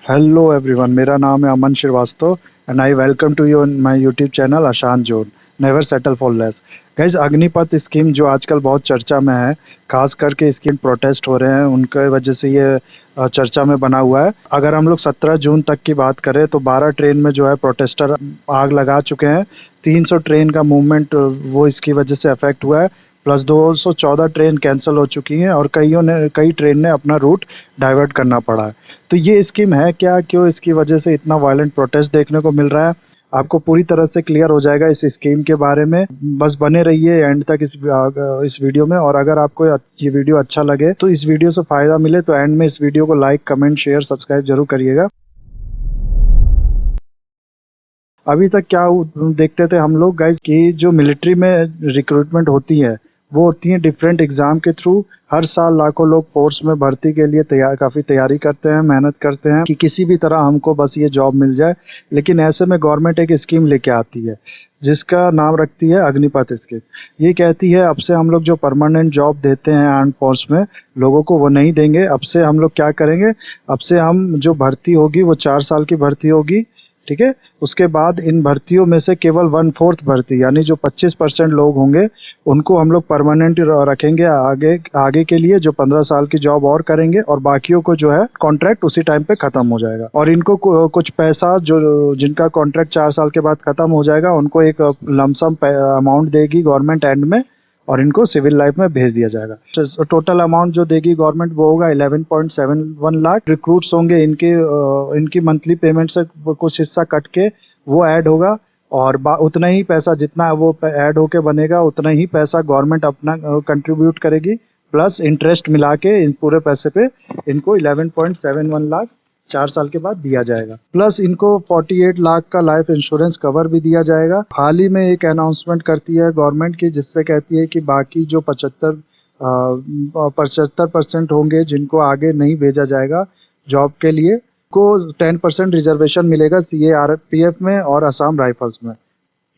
Hello everyone, मेरा नाम है Aman Shrivastava and I welcome to you on my YouTube channel Aashan zone. Never settle for less. Guys, Agnipath scheme जो आजकल बहुत चर्चा में है, खास करके स्कीम प्रोटेस्ट हो रहे हैं, उनके वजह से ये चर्चा में बना हुआ है। अगर हम लोग 17 जून तक की बात करें तो 12 ट्रेन में जो है प्रोटेस्टर आग लगा चुके हैं। 300 ट्रेन का मूवमेंट वो इसकी वजह से अफेक्ट हुआ है। प्लस 214 ट्रेन कैंसिल हो चुकी हैं और कई ट्रेन ने अपना रूट डाइवर्ट करना पड़ा है। तो ये स्कीम है क्या, क्यों इसकी वजह से इतना वायलेंट प्रोटेस्ट देखने को मिल रहा है, आपको पूरी तरह से क्लियर हो जाएगा इस स्कीम के बारे में। बस बने रहिए एंड तक इस वीडियो में। और अगर आपको ये वीडियो अच्छा लगे तो इस वीडियो से फ़ायदा मिले तो एंड में इस वीडियो को लाइक, कमेंट, शेयर, सब्सक्राइब जरूर करिएगा। अभी तक क्या देखते थे हम लोग गाइज कि जो मिलिट्री में रिक्रूटमेंट होती है वो होती है डिफरेंट एग्ज़ाम के थ्रू। हर साल लाखों लोग फोर्स में भर्ती के लिए काफ़ी तैयारी करते हैं, मेहनत करते हैं कि किसी भी तरह हमको बस ये जॉब मिल जाए। लेकिन ऐसे में गवर्नमेंट एक स्कीम लेके आती है जिसका नाम रखती है अग्निपथ स्कीम। ये कहती है अब से हम लोग जो परमानेंट जॉब देते हैं आर्म फोर्स में लोगों को वो नहीं देंगे। अब से हम लोग क्या करेंगे, अब से हम जो भर्ती होगी वो 4 साल की भर्ती होगी, ठीक है। उसके बाद इन भर्तियों में से केवल 1/4 भर्ती यानी जो 25% लोग होंगे उनको हम लोग परमानेंट रखेंगे आगे के लिए, जो 15 साल की जॉब और करेंगे, और बाकियों को जो है कॉन्ट्रैक्ट उसी टाइम पे ख़त्म हो जाएगा। और इनको कुछ पैसा, जो जिनका कॉन्ट्रैक्ट 4 साल के बाद ख़त्म हो जाएगा उनको एक लमसम अमाउंट देगी गवर्नमेंट एंड में, और इनको सिविल लाइफ में भेज दिया जाएगा। टोटल अमाउंट जो देगी गवर्नमेंट वो होगा 11.71 लाख। रिक्रूट्स होंगे, इनकी मंथली पेमेंट से कुछ हिस्सा कट के वो ऐड होगा, और उतना ही पैसा जितना वो ऐड होके बनेगा उतना ही पैसा गवर्नमेंट अपना कंट्रीब्यूट करेगी, प्लस इंटरेस्ट मिला के इस पूरे पैसे पे इनको 11.71 लाख 4 साल के बाद दिया जाएगा। प्लस इनको 48 लाख का लाइफ इंश्योरेंस कवर भी दिया जाएगा। हाल ही में एक अनाउंसमेंट करती है गवर्नमेंट की जिससे कहती है कि बाकी जो 75% होंगे जिनको आगे नहीं भेजा जाएगा जॉब के लिए, को 10% रिजर्वेशन मिलेगा CARPF में और असम राइफल्स में।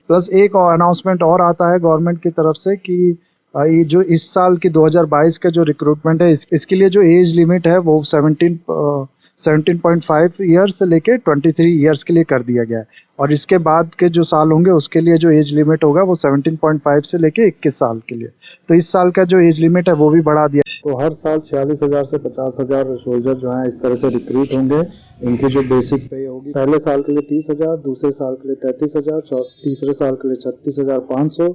प्लस एक और अनाउंसमेंट और आता है गवर्नमेंट की तरफ से कि ये जो इस साल की 2022 का जो रिक्रूटमेंट है इसके लिए जो एज लिमिट है वो 17.5 ईयर्स से लेके 23 ईयर्स के लिए कर दिया गया है। और इसके बाद के जो साल होंगे उसके लिए जो एज लिमिट होगा वो 17.5 से लेके 21 साल के लिए। तो इस साल का जो एज लिमिट है वो भी बढ़ा दिया। तो हर साल 46,000 से 50,000 सोल्जर जो हैं इस तरह से रिक्रूट होंगे। इनकी जो बेसिक पे होगी पहले साल के लिए 30,000, दूसरे साल के लिए 33,000, तीसरे साल के लिए 36,500,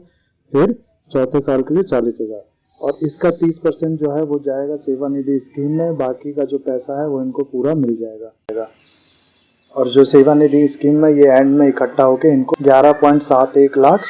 फिर चौथे साल के लिए 40,000। और इसका 30% जो है वो जाएगा सेवानिधि स्कीम में, बाकी का जो पैसा है वो इनको पूरा मिल जाएगा। और जो सेवानिधि स्कीम में ये एंड में इकट्ठा होकर इनको 11.71 लाख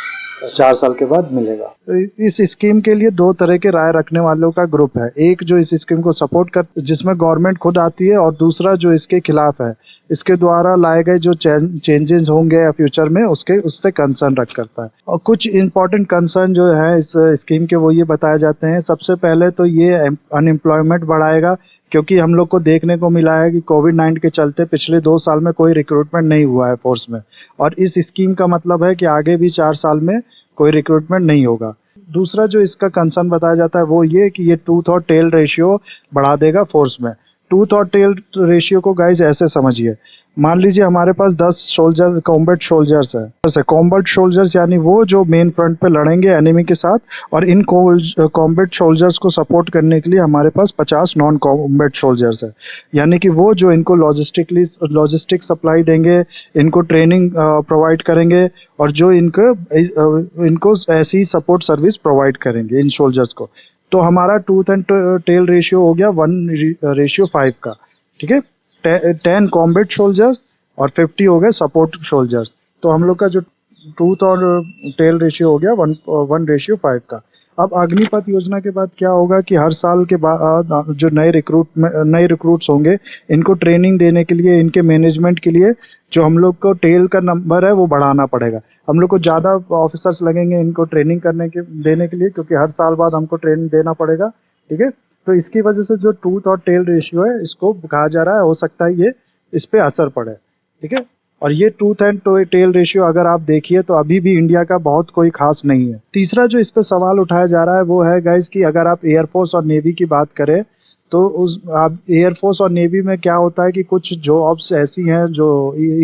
4 साल के बाद मिलेगा। इस स्कीम के लिए 2 तरह के राय रखने वालों का ग्रुप है। एक जो इस स्कीम को सपोर्ट कर, जिसमें गवर्नमेंट खुद आती है, और दूसरा जो इसके खिलाफ है, इसके द्वारा लाए गए जो चेंजेस होंगे या फ्यूचर में उससे कंसर्न रख करता है। और कुछ इंपॉर्टेंट कंसर्न जो है इस स्कीम के वो ये बताए जाते हैं। सबसे पहले तो ये अनएम्प्लॉयमेंट बढ़ाएगा, क्योंकि हम लोग को देखने को मिला है कि कोविड-19 के चलते पिछले 2 साल में कोई रिक्रूटमेंट नहीं हुआ है फोर्स में, और इस स्कीम का मतलब है कि आगे भी 4 साल में कोई रिक्रूटमेंट नहीं होगा। दूसरा जो इसका कंसर्न बताया जाता है वो ये कि ये टूथ और टेल रेशियो बढ़ा देगा फोर्स में। टूथ और टेल रेशियो को गाइज ऐसे समझिए, मान लीजिए हमारे पास 10 सोल्जर कॉम्बैट सोल्जर्स हैं। जैसे कॉम्बैट सोल्जर्स यानी वो जो मेन फ्रंट पे लड़ेंगे एनिमी के साथ, और इन कॉम्बैट सोल्जर्स को सपोर्ट करने के लिए हमारे पास 50 नॉन कॉम्बैट सोल्जर्स हैं। यानी कि वो जो इनको लॉजिस्टिक सप्लाई देंगे, इनको ट्रेनिंग प्रोवाइड करेंगे, और जो इनको ऐसी सपोर्ट सर्विस प्रोवाइड करेंगे इन सोल्जर्स को। तो हमारा टूथ एंड टेल रेशियो हो गया 1:5 का, ठीक है। 10 कॉम्बैट सोल्जर्स और 50 हो गए सपोर्ट सोल्जर्स। तो हम लोग का जो टूथ और टेल रेशियो हो गया 1:5 का। अब अग्निपथ योजना के बाद क्या होगा कि हर साल के बाद जो नए रिक्रूट्स होंगे इनको ट्रेनिंग देने के लिए, इनके मैनेजमेंट के लिए जो हम लोग को टेल का नंबर है वो बढ़ाना पड़ेगा। हम लोग को ज़्यादा ऑफिसर्स लगेंगे इनको ट्रेनिंग देने के लिए, क्योंकि हर साल बाद हमको ट्रेनिंग देना पड़ेगा, ठीक है। तो इसकी वजह से जो टूथ और टेल रेशियो है इसको कहा जा रहा है, हो सकता है ये इस पे असर पड़े, ठीक है। और ये टूथ एंड टेल रेशियो अगर आप देखिए तो अभी भी इंडिया का बहुत कोई खास नहीं है। तीसरा जो इस पे सवाल उठाया जा रहा है वो है गाइस कि अगर आप एयरफोर्स और नेवी की बात करें तो उस अब एयरफोर्स और नेवी में क्या होता है कि कुछ जॉब्स ऐसी हैं जो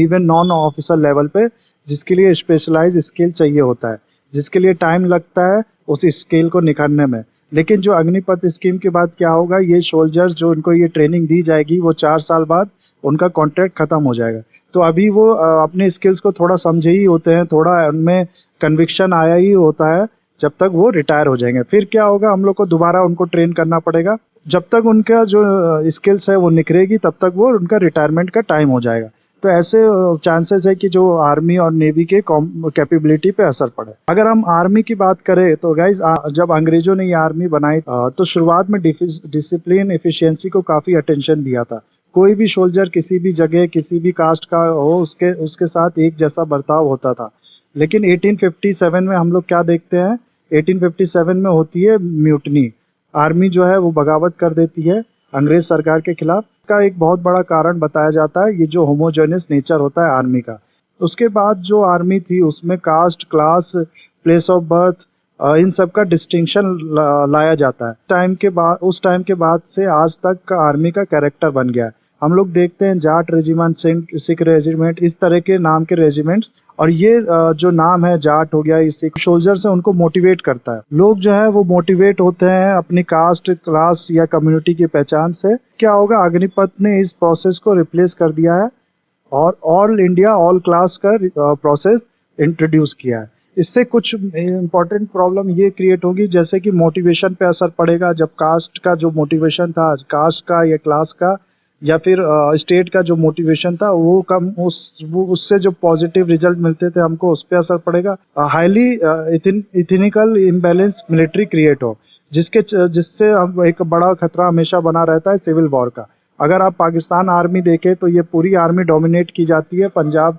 इवन नॉन ऑफिसर लेवल पे जिसके लिए स्पेशलाइज स्किल चाहिए होता है, जिसके लिए टाइम लगता है उस स्किल को निखारने में। लेकिन जो अग्निपथ स्कीम के बाद क्या होगा, ये सोल्जर्स जो उनको ये ट्रेनिंग दी जाएगी वो 4 साल बाद उनका कॉन्ट्रैक्ट खत्म हो जाएगा। तो अभी वो अपने स्किल्स को थोड़ा समझे ही होते हैं, थोड़ा उनमें कन्विक्शन आया ही होता है, जब तक वो रिटायर हो जाएंगे। फिर क्या होगा, हम लोग को दोबारा उनको ट्रेन करना पड़ेगा। जब तक उनका जो स्किल्स है वो निखरेगी तब तक वो उनका रिटायरमेंट का टाइम हो जाएगा। तो ऐसे चांसेस है कि जो आर्मी और नेवी के कैपेबिलिटी पे असर पड़े। अगर हम आर्मी की बात करें तो गाइज जब अंग्रेजों ने ये आर्मी बनाई तो शुरुआत में डिसिप्लिन एफिशिएंसी को काफ़ी अटेंशन दिया था। कोई भी सोल्जर किसी भी जगह किसी भी कास्ट का हो उसके उसके साथ एक जैसा बर्ताव होता था। लेकिन 1857 में हम लोग क्या देखते हैं, 1857 में होती है म्यूटनी। आर्मी जो है वो बगावत कर देती है अंग्रेज सरकार के खिलाफ। का एक बहुत बड़ा कारण बताया जाता है ये जो होमोजेनियस नेचर होता है आर्मी का। उसके बाद जो आर्मी थी उसमें caste, class, place of birth, इन सब का डिस्टिंक्शन लाया जाता है। उस टाइम के बाद से आज तक का आर्मी का कैरेक्टर बन गया है। हम लोग देखते हैं जाट रेजिमेंट, सिख रेजिमेंट, इस तरह के नाम के रेजिमेंट्स। और ये जो नाम है जाट हो गया, ये सिख सोल्जर से उनको मोटिवेट करता है। लोग जो है वो मोटिवेट होते हैं अपनी कास्ट, क्लास या कम्युनिटी की पहचान से। क्या होगा, अग्निपथ ने इस प्रोसेस को रिप्लेस कर दिया है और ऑल इंडिया ऑल क्लास का प्रोसेस इंट्रोड्यूस किया है। इससे कुछ इम्पोर्टेंट प्रॉब्लम ये क्रिएट होगी, जैसे कि मोटिवेशन पे असर पड़ेगा। जब कास्ट का जो मोटिवेशन था, कास्ट का या क्लास का या फिर स्टेट का जो मोटिवेशन था वो कम, उससे जो पॉजिटिव रिजल्ट मिलते थे हमको उस पर असर पड़ेगा। Highly ethnical imbalance military create हो, जिससे एक बड़ा खतरा हमेशा बना रहता है सिविल वॉर का। अगर आप पाकिस्तान आर्मी देखें तो ये पूरी आर्मी डोमिनेट की जाती है पंजाब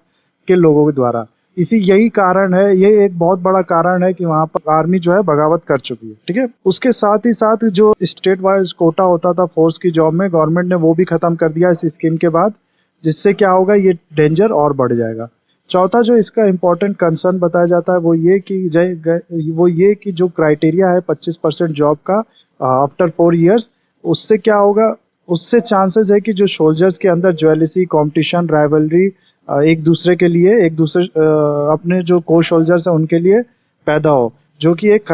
के लोगों के द्वारा। यही कारण है, ये एक बहुत बड़ा कारण है कि वहाँ पर आर्मी जो है बगावत कर चुकी है। ठीक है, उसके साथ ही साथ जो स्टेट वाइज कोटा होता था फोर्स की जॉब में, गवर्नमेंट ने वो भी खत्म कर दिया इस स्कीम के बाद, जिससे क्या होगा, ये डेंजर और बढ़ जाएगा। चौथा जो इसका इम्पोर्टेंट कंसर्न बताया जाता है वो ये कि जो क्राइटेरिया है 25% जॉब का आफ्टर 4 ईयर्स, उससे क्या होगा, उससे चांसेस है कि जो सोल्जर्स के अंदर ज्वेलसी, कंपटीशन, राइवलरी एक दूसरे के लिए, अपने जो को सोल्जर्स हैं उनके लिए पैदा हो, जो कि एक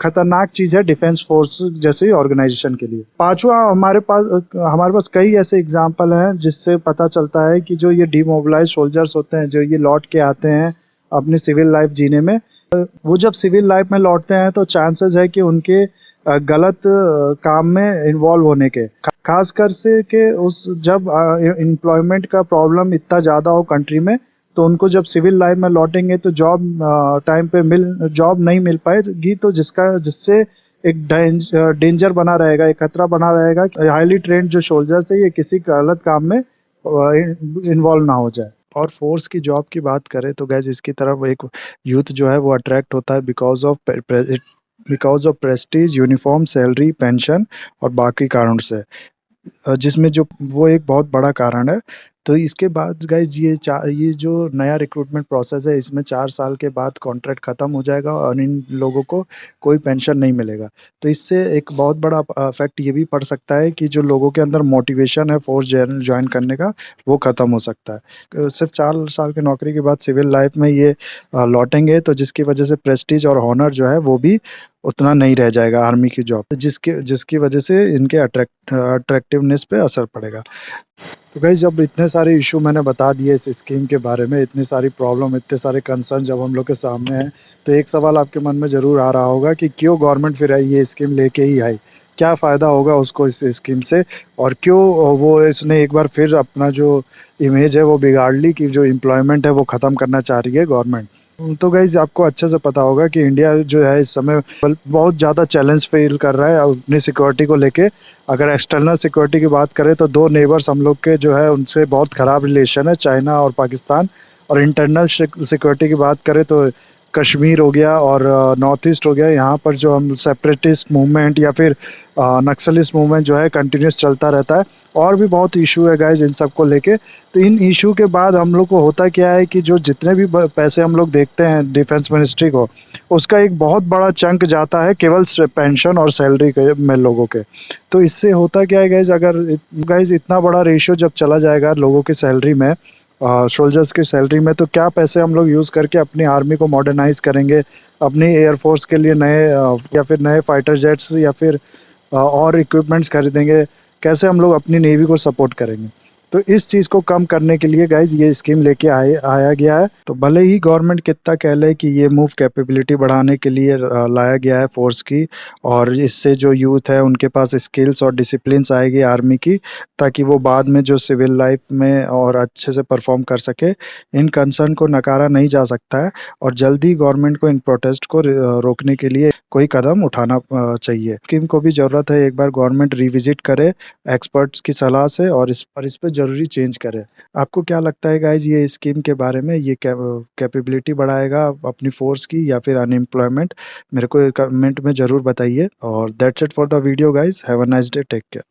खतरनाक चीज़ है डिफेंस फोर्स जैसे ऑर्गेनाइजेशन के लिए। पांचवा, हमारे पास कई ऐसे एग्जाम्पल हैं जिससे पता चलता है कि जो ये डिमोबिलाइज सोल्जर्स होते हैं, जो ये लौट के आते हैं अपनी सिविल लाइफ जीने में, वो जब सिविल लाइफ में लौटते हैं तो चांसेस है कि उनके गलत काम में इन्वॉल्व होने के, खासकर से कि जब एम्प्लॉयमेंट का प्रॉब्लम इतना ज़्यादा हो कंट्री में, तो उनको जब सिविल लाइफ में लौटेंगे तो टाइम पे जॉब नहीं मिल पाएगी, तो जिससे एक डेंजर बना रहेगा, एक खतरा बना रहेगा कि हाईली ट्रेंड जो सोल्जर्स है ये किसी गलत काम में इन्वॉल्व ना हो जाए। और फोर्स की जॉब की बात करें तो गैस इसकी तरफ एक यूथ जो है वो अट्रैक्ट होता है because of Prestige, uniform, salary, pension और बाकी कारणों से, जिसमें जो वो एक बहुत बड़ा कारण है। तो इसके बाद गाइज ये जो नया रिक्रूटमेंट प्रोसेस है, इसमें 4 साल के बाद कॉन्ट्रैक्ट ख़त्म हो जाएगा और इन लोगों को कोई पेंशन नहीं मिलेगा। तो इससे एक बहुत बड़ा इफेक्ट ये भी पड़ सकता है कि जो लोगों के अंदर मोटिवेशन है फोर्स ज्वाइन करने का, वो ख़त्म हो सकता है। सिर्फ 4 साल की नौकरी के बाद सिविल लाइफ में ये लौटेंगे, तो जिसकी वजह से प्रेस्टीज और हॉनर जो है वो भी उतना नहीं रह जाएगा आर्मी की जॉब, जिसकी वजह से इनके अट्रैक्टिवनेस पे असर पड़ेगा। तो गाइस, जब इतने सारे इशू मैंने बता दिए इस स्कीम के बारे में, इतनी सारी प्रॉब्लम, इतने सारे कंसर्न जब हम लोग के सामने हैं, तो एक सवाल आपके मन में ज़रूर आ रहा होगा कि क्यों गवर्नमेंट फिर ये स्कीम लेके ही आई, क्या फ़ायदा होगा उसको इस स्कीम से, और क्यों वो इसने एक बार फिर अपना जो इमेज है वो बिगाड़ ली कि जो एम्प्लॉयमेंट है वो ख़त्म करना चाह रही है गवर्नमेंट। तो गाइज, आपको अच्छे से पता होगा कि इंडिया जो है इस समय बहुत ज़्यादा चैलेंज फील कर रहा है अपनी सिक्योरिटी को लेके। अगर एक्सटर्नल सिक्योरिटी की बात करें तो 2 नेबर्स हम लोग के जो है उनसे बहुत ख़राब रिलेशन है, चाइना और पाकिस्तान। और इंटरनल सिक्योरिटी की बात करें तो कश्मीर हो गया और नॉर्थ ईस्ट हो गया, यहाँ पर जो हम सेपरेटिस्ट मूवमेंट या फिर नक्सलिस्ट मूवमेंट जो है कंटिन्यूस चलता रहता है। और भी बहुत इशू है गाइज इन सब को लेके। तो इन इशू के बाद हम लोग को होता क्या है कि जो जितने भी पैसे हम लोग देखते हैं डिफेंस मिनिस्ट्री को, उसका एक बहुत बड़ा चंक जाता है केवल पेंशन और सैलरी के में लोगों के। तो इससे होता क्या है गाइज, अगर गाइज इतना बड़ा रेशियो जब चला जाएगा लोगों की सैलरी में, सोल्जर्स की सैलरी में, तो क्या पैसे हम लोग यूज़ करके अपनी आर्मी को मॉडर्नाइज करेंगे, अपनी एयरफोर्स के लिए नए या फिर नए फाइटर जेट्स या फिर और इक्विपमेंट्स खरीदेंगे, कैसे हम लोग अपनी नेवी को सपोर्ट करेंगे। तो इस चीज़ को कम करने के लिए गाइज ये स्कीम लेके आया गया है। तो भले ही गवर्नमेंट कितना कह ले कि ये मूव कैपेबिलिटी बढ़ाने के लिए लाया गया है फोर्स की, और इससे जो यूथ है उनके पास स्किल्स और डिसिप्लिन्स आएगी आर्मी की, ताकि वो बाद में जो सिविल लाइफ में और अच्छे से परफॉर्म कर सके। इन कंसर्न को नकारा नहीं जा सकता है, और जल्दी गवर्नमेंट को इन प्रोटेस्ट को रोकने के लिए कोई कदम उठाना चाहिए। स्कीम को भी ज़रूरत है एक बार गवर्नमेंट रिविजिट करे एक्सपर्ट्स की सलाह से, और इस पे ज़रूरी चेंज करे। आपको क्या लगता है गाइज ये स्कीम के बारे में, ये कैपेबिलिटी बढ़ाएगा अपनी फोर्स की या फिर अनएम्प्लॉयमेंट? मेरे को कमेंट में ज़रूर बताइए। और that's it for the video guys, have a nice day, take care.